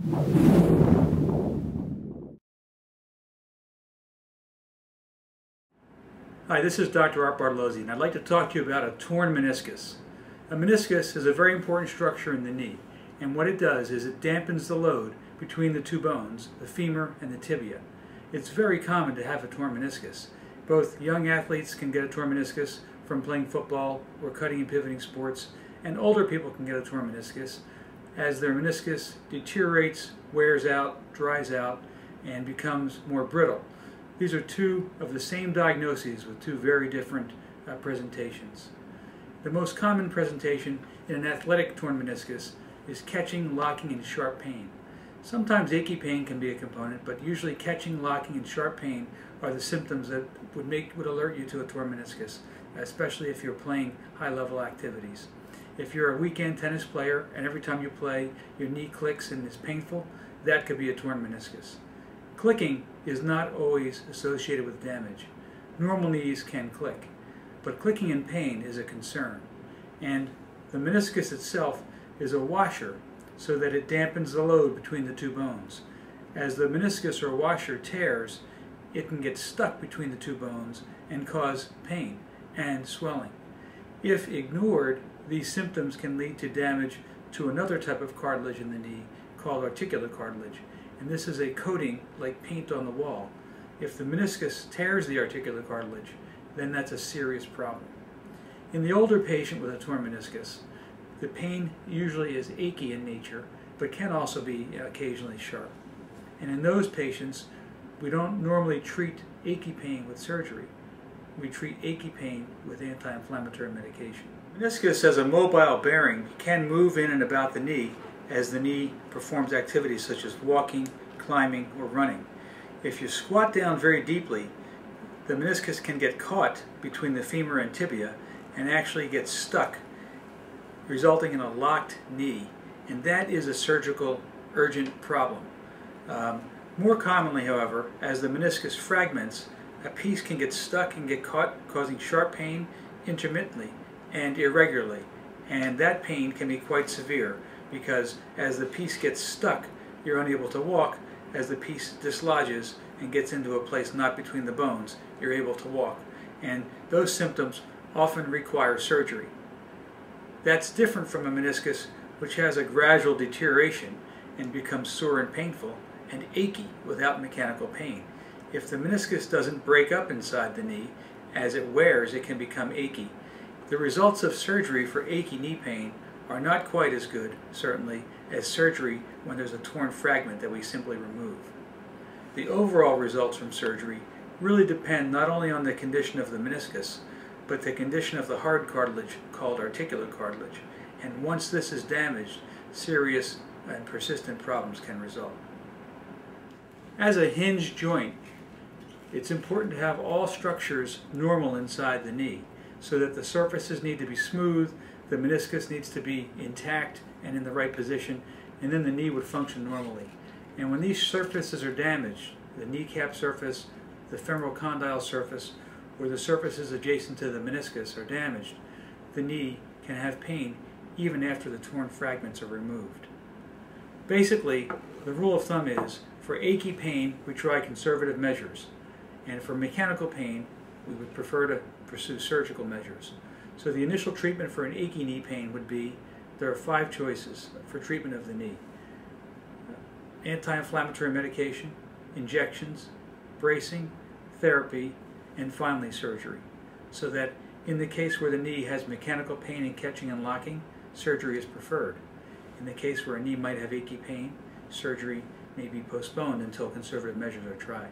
Hi, this is Dr. Art Bartolozzi, and I'd like to talk to you about a torn meniscus. A meniscus is a very important structure in the knee, and what it does is it dampens the load between the two bones, the femur and the tibia. It's very common to have a torn meniscus. Both young athletes can get a torn meniscus from playing football or cutting and pivoting sports, and older people can get a torn meniscus as their meniscus deteriorates, wears out, dries out, and becomes more brittle. These are two of the same diagnoses with two very different presentations. The most common presentation in an athletic torn meniscus is catching, locking, and sharp pain. Sometimes achy pain can be a component, but usually catching, locking, and sharp pain are the symptoms that would alert you to a torn meniscus, especially if you're playing high-level activities. If you're a weekend tennis player and every time you play your knee clicks and is painful, that could be a torn meniscus. Clicking is not always associated with damage. Normal knees can click, but clicking in pain is a concern. And the meniscus itself is a washer so that it dampens the load between the two bones. As the meniscus or washer tears, it can get stuck between the two bones and cause pain and swelling. If ignored, these symptoms can lead to damage to another type of cartilage in the knee called articular cartilage. And this is a coating like paint on the wall. If the meniscus tears the articular cartilage, then that's a serious problem. In the older patient with a torn meniscus, the pain usually is achy in nature, but can also be occasionally sharp. And in those patients, we don't normally treat achy pain with surgery. We treat achy pain with anti-inflammatory medication. Meniscus, as a mobile bearing, can move in and about the knee as the knee performs activities such as walking, climbing, or running. If you squat down very deeply, the meniscus can get caught between the femur and tibia and actually get stuck, resulting in a locked knee. And that is a surgical urgent problem. More commonly, however, as the meniscus fragments, a piece can get stuck and get caught, causing sharp pain intermittently and irregularly. And that pain can be quite severe, because as the piece gets stuck, you're unable to walk. As the piece dislodges and gets into a place not between the bones, you're able to walk. And those symptoms often require surgery. That's different from a meniscus which has a gradual deterioration and becomes sore and painful and achy without mechanical pain. If the meniscus doesn't break up inside the knee, as it wears, it can become achy. The results of surgery for achy knee pain are not quite as good, certainly, as surgery when there's a torn fragment that we simply remove. The overall results from surgery really depend not only on the condition of the meniscus, but the condition of the hard cartilage called articular cartilage. And once this is damaged, serious and persistent problems can result. As a hinge joint, it's important to have all structures normal inside the knee, so that the surfaces need to be smooth, the meniscus needs to be intact and in the right position, and then the knee would function normally. And when these surfaces are damaged, the kneecap surface, the femoral condyle surface, or the surfaces adjacent to the meniscus are damaged, the knee can have pain even after the torn fragments are removed. Basically, the rule of thumb is, for achy pain, we try conservative measures, and for mechanical pain, we would prefer to pursue surgical measures. So the initial treatment for an achy knee pain would be, there are 5 choices for treatment of the knee: anti-inflammatory medication, injections, bracing, therapy, and finally surgery. So that in the case where the knee has mechanical pain and catching and locking, surgery is preferred. In the case where a knee might have achy pain, surgery may be postponed until conservative measures are tried.